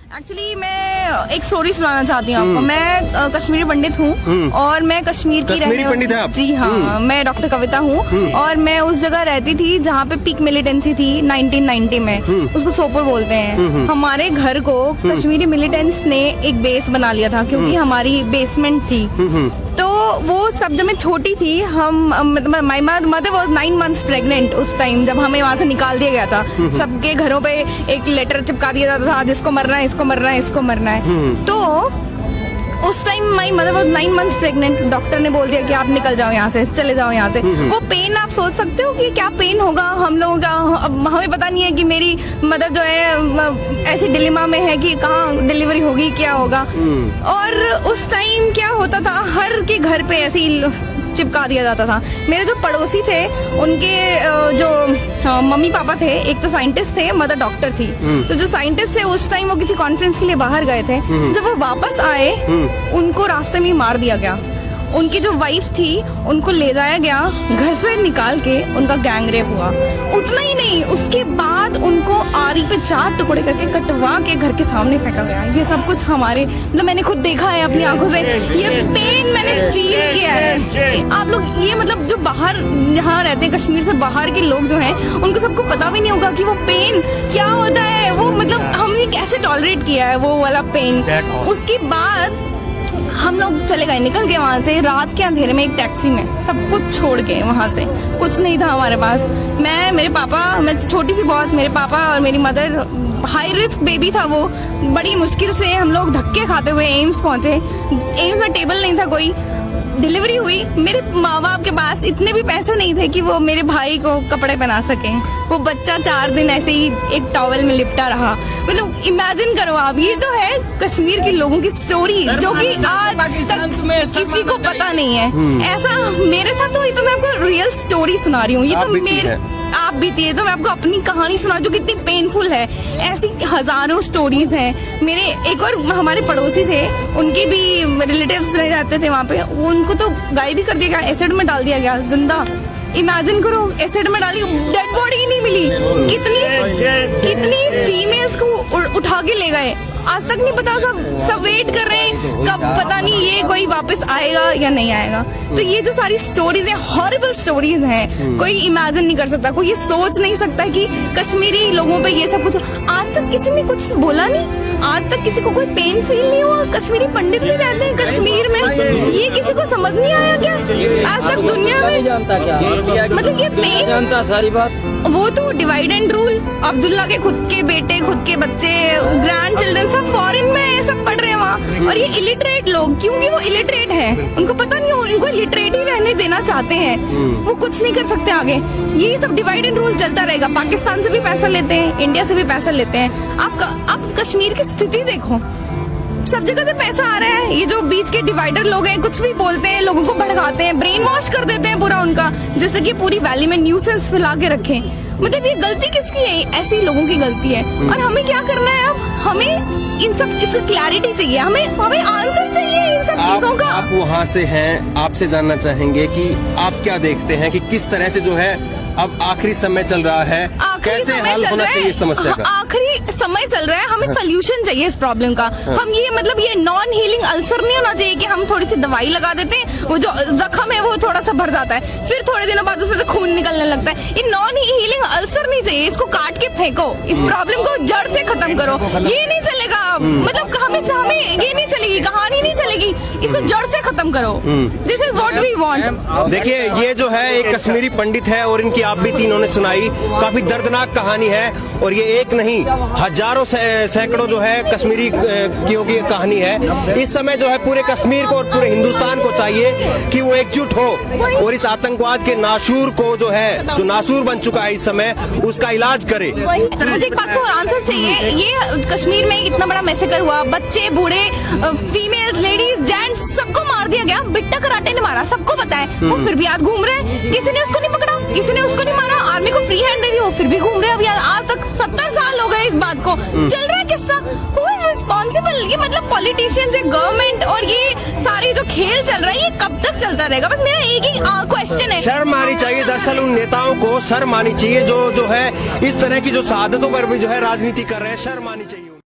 Actually मैं एक story सुनाना चाहती हूँ आपको। मैं कश्मीरी पंडित हूँ और मैं कश्मीर की कश्मीरी पंडित है आप? जी हाँ, मैं डॉक्टर कविता हूँ और मैं उस जगह रहती थी जहाँ पे पीक मिलिटेंसी थी 1990 में। उसको सोपोर बोलते हैं। हमारे घर को कश्मीरी मिलिटेंट्स ने एक बेस बना लिया था क्योंकि हमारी बेसमेंट थी। तो वो सब जब मैं छोटी थी, my mother was 9 months pregnant उस टाइम जब हमें वहाँ से निकाल दिया गया था। सबके घरों पे एक लेटर चिपका दिया जाता था, जिसको मरना है इसको मरना है इसको मरना है। तो उस time my mother was 9 months pregnant. Doctor ने बोल दिया कि आप निकल जाओ यहाँ से, चले जाओ यहाँ से। वो पेन आप सोच सकते हो कि क्या पेन होगा हम लोगों का। अब हमें पता नहीं है कि मेरी मदर जो है ऐसी डिलेमा में है कि कहाँ डिलीवरी होगी, क्या होगा। और उस टाइम क्या होता था, हर के घर पे ऐसी चिपका दिया जाता था। मेरे जो पड़ोसी थे उनके जो मम्मी पापा थे, एक तो साइंटिस्ट थे, मदर डॉक्टर थी। तो जो साइंटिस्ट थे उस टाइम वो किसी कॉन्फ्रेंस के लिए बाहर गए थे। जब वो वापस आए उनको रास्ते में मार दिया गया। उनकी जो वाइफ थी उनको ले जाया गया, घर से निकाल के उनका गैंग रेप हुआ। उतना ही नहीं, उसके बाद उनको आरी पे 4 टुकड़े करके कटवा के घर के सामने फेंका गया। ये सब कुछ हमारे मतलब मैंने खुद देखा है अपनी आंखों से। ये पेन मैंने फील किया है। आप लोग ये मतलब जो बाहर यहाँ रहते हैं, कश्मीर से बाहर के लोग जो हैं, उनको सबको पता भी नहीं होगा कि वो पेन क्या होता है। वो मतलब हमने कैसे टॉलरेट किया है वो वाला पेन। उसके बाद हम लोग चले गए, निकल गए वहाँ से रात के अंधेरे में एक टैक्सी में, सब कुछ छोड़ के वहाँ से। कुछ नहीं था हमारे पास। मैं छोटी सी बहुत, मेरे पापा और मेरी मदर, हाई रिस्क बेबी था वो। बड़ी मुश्किल से हम लोग धक्के खाते हुए एम्स पहुँचे। एम्स में टेबल नहीं था कोई। डिलीवरी हुई। मेरे माँ बाप के पास इतने भी पैसे नहीं थे कि वो मेरे भाई को कपड़े पहना सके। वो बच्चा 4 दिन ऐसे ही एक टॉवल में लिपटा रहा। मतलब इमेजिन करो आप, ये तो है कश्मीर के लोगों की स्टोरी जो कि आज तक किसी को पता नहीं है। ऐसा मेरे साथ हुई तो मैं आपको रियल स्टोरी सुना रही हूँ। ये तो मेरे आप बीती है तो मैं आपको अपनी कहानी सुना जो कितनी पेनफुल है। ऐसी हजारों स्टोरीज हैं। मेरे एक और हमारे पड़ोसी थे, उनके भी रिलेटिव्स रहते थे वहाँ पे। उनको तो गायब भी कर दिया गया, एसिड में डाल दिया गया जिंदा। इमेजिन करो, एसिड में डाली, डेड बॉडी ही नहीं मिली। कितनी फीमेल्स को उठा के ले गए, आज तक नहीं पता। सब वेट कर रहे हैं कब, पता नहीं ये कोई वापस आएगा या नहीं आएगा। तो ये जो सारी स्टोरीज हैं, हॉरिबल स्टोरीज हैं। कोई इमेजिन नहीं कर सकता, कोई ये सोच नहीं सकता कि कश्मीरी लोगों पे ये सब कुछ। आज तक किसी ने कुछ बोला नहीं, आज तक किसी को कोई पेन फील नहीं हुआ। कश्मीरी पंडित भी रहते हैं कश्मीर में, ये किसी को समझ नहीं आया क्या आज तक दुनिया में? जानता क्या मतलब ये पेन जानता सारी बात। वो तो डिवाइड एंड रूल, अब्दुल्ला के खुद के बेटे, खुद के बच्चे, ग्रैंड चिल्ड्रन सब फॉरेन में सब पढ़ रहे हैं वहाँ। और ये इलिटरेट लोग, क्योंकि वो इलिटरेट है, उनको पता नहीं, उनको इलिटरेट ही रहने देना चाहते हैं। वो कुछ नहीं कर सकते आगे। यही सब डिवाइड एंड रूल चलता रहेगा। पाकिस्तान से भी पैसा लेते हैं, इंडिया से भी पैसा लेते हैं। आप कश्मीर की स्थिति देखो, सब जगह से पैसा आ रहा है। ये जो बीच के डिवाइडर लोग हैं, कुछ भी बोलते हैं, लोगों को भड़काते हैं, ब्रेन वॉश कर देते हैं पूरा उनका, जैसे कि पूरी वैली में न्यूसेंस फैला के रखें। मतलब ये गलती किसकी है? ऐसी लोगों की गलती है। और हमें क्या करना है अब? हमें इन सब इसकी क्लैरिटी चाहिए, हमें आंसर चाहिए इन सब चीजों का। आप वहाँ से हैं, आपसे जानना चाहेंगे कि आप क्या देखते हैं कि किस तरह से जो है अब आखिरी समय चल रहा है, कैसे हल होना चाहिए इस समस्या का? आखिरी समय चल रहा है, हमें सोल्यूशन चाहिए इस प्रॉब्लम का। हम ये मतलब ये नॉन हीलिंग अल्सर नहीं होना चाहिए कि हम थोड़ी सी दवाई लगा देते हैं, वो जो जख्म है वो थोड़ा सा भर जाता है, फिर थोड़े दिनों बाद उसमें से खून निकलने लगता है। ये नॉन हीलिंग अल्सर नहीं चाहिए, इसको काट के फेंको, इस प्रॉब्लम को जड़ से खत्म करो। ये नहीं चलेगा, मतलब हमें ये नहीं चलेगी, कहानी नहीं चलेगी, इसको जड़ से खत्म करो। This is what we want. देखिए, ये जो है एक कश्मीरी पंडित है और इनकी आप बीती इन्होंने सुनाई, काफी दर्दनाक कहानी है। और ये एक नहीं, हजारों सैकड़ों जो है कश्मीरी की कहानी है। इस समय जो है पूरे कश्मीर को और पूरे हिंदुस्तान को चाहिए कि वो एकजुट हो और इस आतंकवाद के नासूर को जो है, जो नासूर बन चुका है इस समय, उसका इलाज करे। मुझे एक बात को आंसर चाहिए। ये कश्मीर में इतना बड़ा मैसेकर हुआ, बच्चे, बूढ़े, फीमेल्स, लेडीज, जेंट्स, सबको मार दिया गया। बिट्टा कराटे ने मारा, सबको पता है। वो फिर भी आज घूम रहे हैं, किसी ने उसको नहीं पकड़ा, किसी ने उसको नहीं मारा, आर्मी को फ्री हैंड दे दी, वो फिर भी घूम रहे हैं। आज तक 70 साल हो गए इस बात को, चल रहा है किस्सा। Who is responsible? ये मतलब पॉलिटिशियंस, गवर्नमेंट, और ये सारे जो खेल चल रहा है ये कब तक चलता रहेगा? बस मेरा एक ही क्वेश्चन है। शर्म आनी चाहिए, दरअसल उन नेताओं को शर्म आनी चाहिए जो है इस तरह की जो शहादतों पर भी जो है राजनीति कर रहे हैं। शर्म आनी चाहिए।